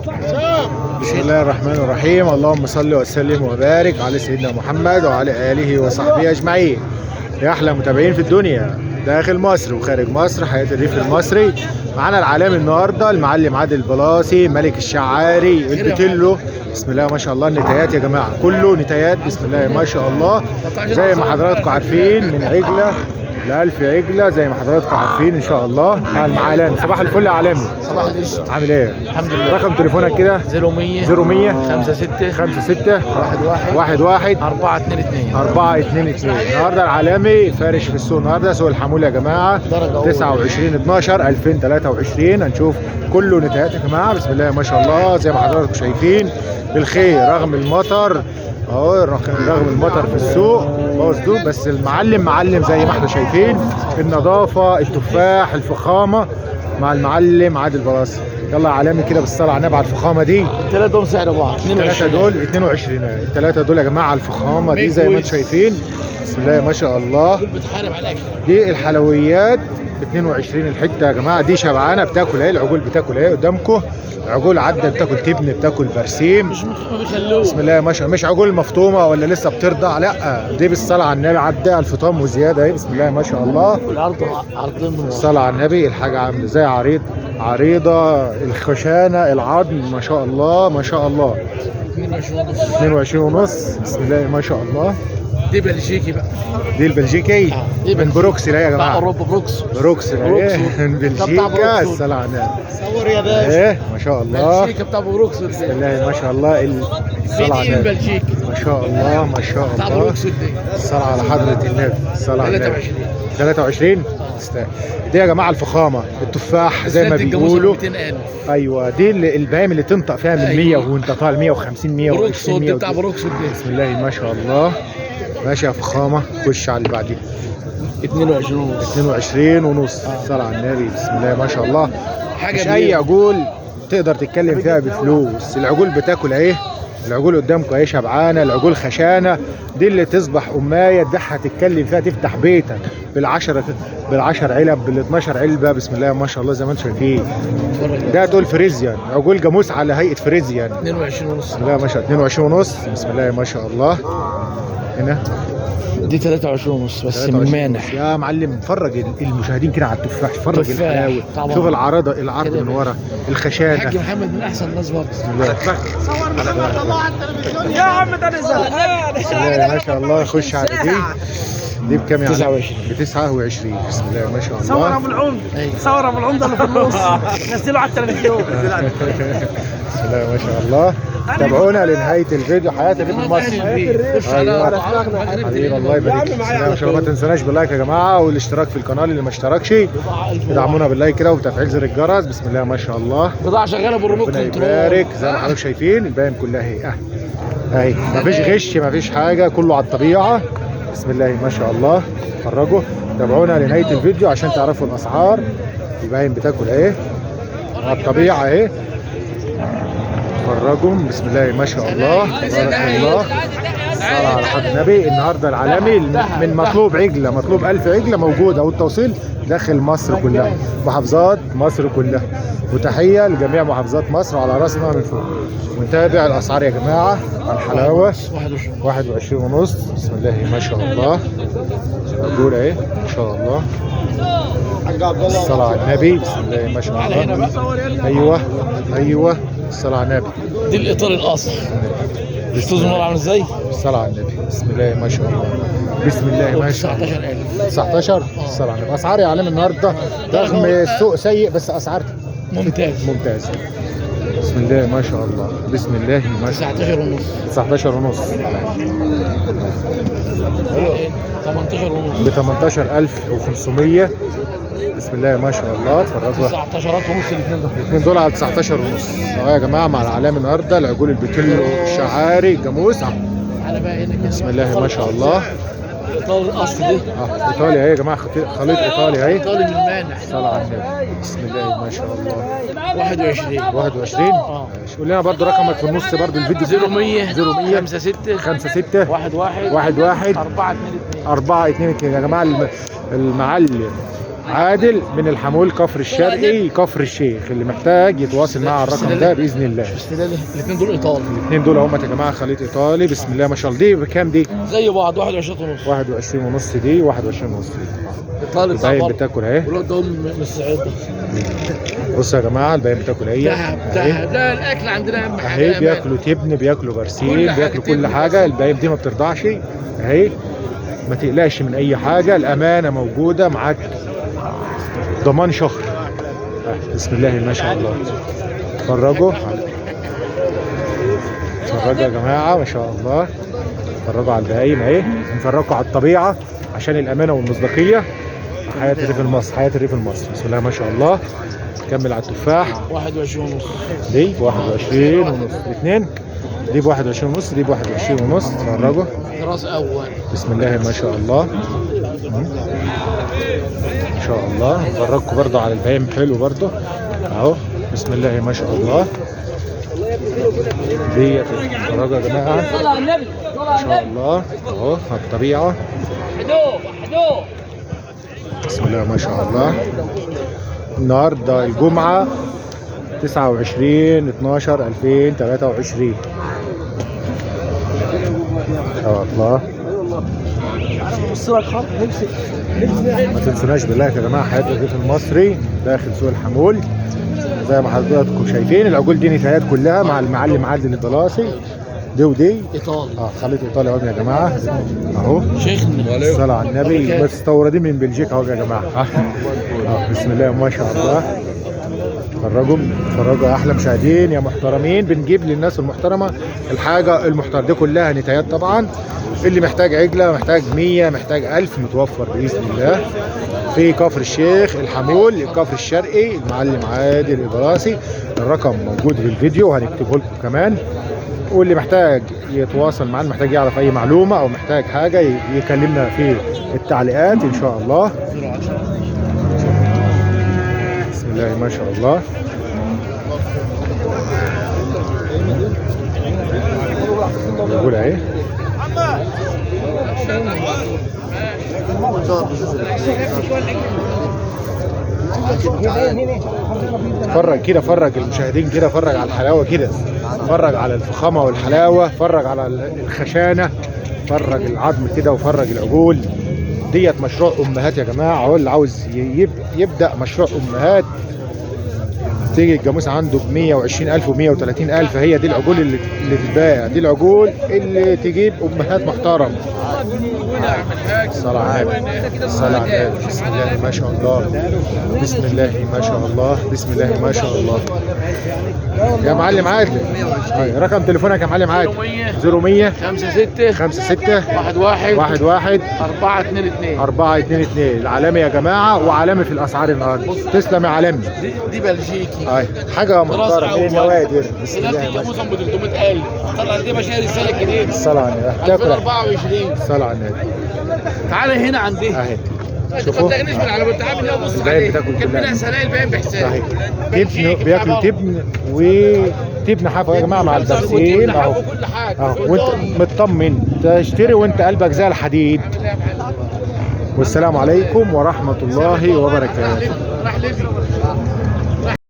بسم الله الرحمن الرحيم. اللهم صل وسلم وبارك على سيدنا محمد وعلى آله وصحبه أجمعين. يا أحلى متابعين في الدنيا داخل مصر وخارج مصر، حياة الريف المصري. معانا العالمي النهارده المعلم عادل بلاسي ملك الشعاري البتلو. بسم الله ما شاء الله. النتايات يا جماعة كله نتايات بسم الله ما شاء الله، زي ما حضراتكم عارفين من عجلة ل1000 عجلة زي ما حضراتكم عارفين ان شاء الله. مع المعلم صباح الفل يا عالمي. صباح القشطة. عامل ايه؟ الحمد لله. رقم تليفونك كده 0100 56 11 11 422 422. النهارده العالمي فارش في السوق. النهارده سوق الحمول يا جماعه، درجة أولى. 29/12/2023. هنشوف كله نتايات يا جماعه بسم الله ما شاء الله، زي ما حضراتكم شايفين بالخير رغم المطر اهو، رغم المطر في السوق مصدوق، بس المعلم معلم زي ما احنا شايفين. النظافه، التفاح، الفخامه مع المعلم عادل بلاسي. يلا يا عالمي كده بالصلاه على النبي على الفخامه دي. الثلاثة دول سعر بعض. الثلاثه دول 22. الثلاثه دول يا جماعه على الفخامه دي زي ما انتم شايفين بسم الله ما شاء الله. دول بتحارب على الأكل. دي الحلويات 22 الحته يا جماعه. دي شبعانه بتاكل اهي، العجول بتاكل اهي قدامكم. عجول عدة بتاكل تبن، بتاكل برسيم. ما بيخلوه. بسم الله ما شاء الله. مش عجول مفطومه ولا لسه بترضع، لا دي بالصلاه على النبي عدى الفطام وزياده اهي بسم الله ما شاء الله. والعرض عرضين من ورا. الصلاه على النبي. الحاجه عامله زي عريضه، الخشانه، العظم ما شاء الله ما شاء الله. 22 ونص بسم الله ما شاء الله. دي بلجيكي بقى. دي البلجيكي دي من بلجيكي. بروكسل يا بتاع جماعه. أوروبا بروكس. بروكسل بروكسل. ايه من بتاع بلجيكا. بروكسل. الصلاه على النبي. صور يا باشا. ايه ما شاء الله. بلجيكا بتاع بروكس. بسم الله ما شاء الله. الصلاه على من النبي بلجيكا. ما شاء الله ما شاء بتاع الله. بروكس دي. الصلاة على حضرة النبي. الصلاة على النبي. 23. 23 دي يا جماعة الفخامة، التفاح زي ما بيقولوا. 200,000. ايوه دي البهايم اللي تنطق فيها من 100 وانت طالع 150 بروكس 120 دي بتاع 100. بروكس دي. بسم الله ما شاء الله. ماشي يا فخامة. خش على اللي بعديه. 22 ونص. 22 ونص. الصلاة على النبي بسم الله ما شاء الله. حاجة مش كبيرة. اي عجول تقدر تتكلم فيها بفلوس. العجول بتاكل اهي، العجول قدامكم اهي شبعانه، العجول خشانه. دي اللي تصبح امايه تبيعها تتكلم فيها تفتح بيتك بالعشر علب بال12 علبه بسم الله ما شاء الله زي ما انتم شايفين. ده دول فريزيان، عجول جاموس على هيئه فريزيان. 22 ونص. بسم الله ما شاء الله. 22 ونص بسم الله ما شاء الله. هنا دي 23 ونص بس 23 من مانح. يا معلم فرج المشاهدين كده على التفاح، فرج تفاح الحلاوه. طبعا. شوف العرض من ورا، الخشانه. الحاج محمد من احسن الناس برضه. بسم الله يا عم ده نزل. بسم الله ما شاء الله. خش على دي بكام يا عم؟ 29. ب 29 بسم الله ما شاء صور الله. ابو العمد. أيوة. صور ابو العمده اللي في النص. نزله على التلفزيون. بسم الله ما شاء الله. تابعونا لنهايه الفيديو. حياه الريف المصري. أيوة. حبيبي الله يبارك فيك. بسم الله ما شاء الله. ما تنسوناش باللايك يا جماعه والاشتراك في القناه اللي ما اشتركش. ادعمونا باللايك كده وتفعيل زر الجرس. بسم الله ما شاء الله. بضاعة شغالة بالريموت ربنا كنترول. يبارك. زي ما حضرتك شايفين الباقي كلها اهي اهي، مفيش غش مفيش حاجه، كله على الطبيعه. بسم الله ما شاء الله. اتفرجوا تابعونا لنهايه الفيديو عشان تعرفوا الاسعار. الباين بتاكل اهي على الطبيعه اهي. اتفرجوا بسم الله ما شاء الله تبارك الله. الصلاة على حضرة النبي. النهارده العالمي من مطلوب عجله، مطلوب 1000 عجله موجوده والتوصيل داخل مصر كلها، محافظات مصر كلها. وتحيه لجميع محافظات مصر على راسنا من فوق. ونتابع الاسعار يا جماعه على الحلاوه. 21 ونص بسم الله ما شاء الله. موجود اهي ما شاء الله. الصلاة على النبي بسم الله ما شاء الله. ايوه ايوه الصلاة على النبي. دي الاطار الاصل. شفتوا الزمار عامل ازاي؟ الصلاة على النبي بسم الله ما شاء الله. بسم الله ما شاء الله. 19,000. 19 الصلاة على النبي. اسعار يا عالم النهارده رغم السوق سيء بس اسعار ممتاز. ممتازة. بسم الله ما شاء الله. بسم الله ما شاء 19 ونص. الله. 19 ونص 18 ونص. ب 18500 بسم الله ما شاء الله. اتفرجوا 19 ونص الاثنين دول. الاثنين دول على 19 ونص اهو يا جماعه مع العلامه النهارده. العجول البتلو الشعاري الجاموس على بقى هنا كده. بسم الله ما شاء الله. الاطار الاصل دي. ايطالي اهي يا جماعه، خليط ايطالي اهي. ايطالي من مانح. صلاه على النبي بسم الله ما شاء الله. 21. 21 ماشي. قول لنا برضو رقمك في النص برضو الفيديو. 0100 0100 56 56 11 11 422. 4 2 2 يا جماعه. المعلم عادل من الحمول كفر الشرقي كفر الشيخ. اللي محتاج يتواصل مع الرقم ده باذن الله. الاثنين دول ايطالي. الاثنين دول هم يا جماعه خليط ايطالي. بسم الله ما شاء الله. دي بكام دي؟ زي بعض 21 ونص. 21 ونص دي 21 ونص دي. ايطالي الباقي بتاكل اهي. ولو دول من الصعيد. بصوا يا جماعه الباقي بتاكل اهي. ده الاكل عندنا اهم حاجه. اهي بياكلوا تبن، بياكلوا برسيم، بياكلوا كل حاجه. الباقي دي ما بترضعش اهي. ما تقلقش من اي حاجه، الامانه موجوده معاك، ضمان شهر. بسم الله ما شاء الله. اتفرجوا اتفرجوا يا جماعه ما شاء الله. اتفرجوا على البهايم اهي. نفرجوا على الطبيعه عشان الامانه والمصداقيه. حياه الريف المصري، حياه الريف المصري. بسم الله ما شاء الله. كمل على التفاح. 21 ونص. دي 21 ونص. الاثنين دي ب 21 ونص، دي ب 21 ونص. اتفرجوا. راس اول. بسم الله ما شاء الله. ما شاء الله. نفرجكم برضه على البهايم حلو برضه اهو. بسم الله ما شاء الله. ديت اتفرجوا يا جماعه ما شاء الله اهو على الطبيعه. بسم الله ما شاء الله. النهارده الجمعه 29/12/2023. ما شاء الله. ما تنسوناش بالله يا جماعه حياه الريف المصري داخل سوق الحمول. زي ما حضراتكم شايفين العجول دي نتايات كلها مع المعلم عادل الدلاسي. دي ودي ايطالي. خليط ايطالي اهو يا جماعه اهو. شيخنا الصلاه على النبي. مستوردين من بلجيكا اهو يا جماعه. بسم الله ما شاء الله. اتفرجوا احلى مشاهدين يا محترمين. بنجيب للناس المحترمه الحاجه المحترمه. دي كلها نتايات طبعا. اللي محتاج عجله، محتاج 100، محتاج 1000 متوفر باذن الله في كفر الشيخ الحمول كفر الشرقي. المعلم عادل الدلاسي. الرقم موجود في الفيديو وهنكتبه لكم كمان. واللي محتاج يتواصل معنا، محتاج يعرف اي معلومه او محتاج حاجه يكلمنا في التعليقات ان شاء الله. بسم الله ما شاء الله. نقول اهي. فرج كده، فرج المشاهدين كده، فرج على الحلاوه كده، فرج على الفخامه والحلاوه، فرج على الخشانه، فرج العظم كده وفرج العجول. ديت مشروع امهات يا جماعه. هو اللي عاوز يبدا مشروع امهات تيجي الجاموسه عنده ب 120,000 و 130,000. هي دي العجول اللي تتباع. دي العجول اللي تجيب امهات محترمه. الصلاة على النبي. الصلاة على النبي. بسم الله ما شاء الله. بسم الله ما شاء الله. بسم الله ما شاء الله. يا معلم عادل رقم تليفونك يا معلم عادل. 0100 56 11 422. العالمي يا جماعه وعالمي في الاسعار النهارده. تسلم يا عالمي. دي بلجيكي. حاجه محترمه من النوادر. بسم الله ما شاء الله. ب 300,000. طلع دي بشاري السنه الجديده. الصلاة على النبي. تاكل 24. الصلاة على النبي. تعالى هنا عندي اهي. شوفوا ما تغنيش من على بنت عامل ايه. بص عليه كان منها سلايل باين بحساب. تبن بياكلوا تبن وتبن حافه يا جماعه مع البرسيم اهو. وانت مطمن تشتري وانت قلبك زي الحديد. والسلام عليكم ورحمه الله وبركاته.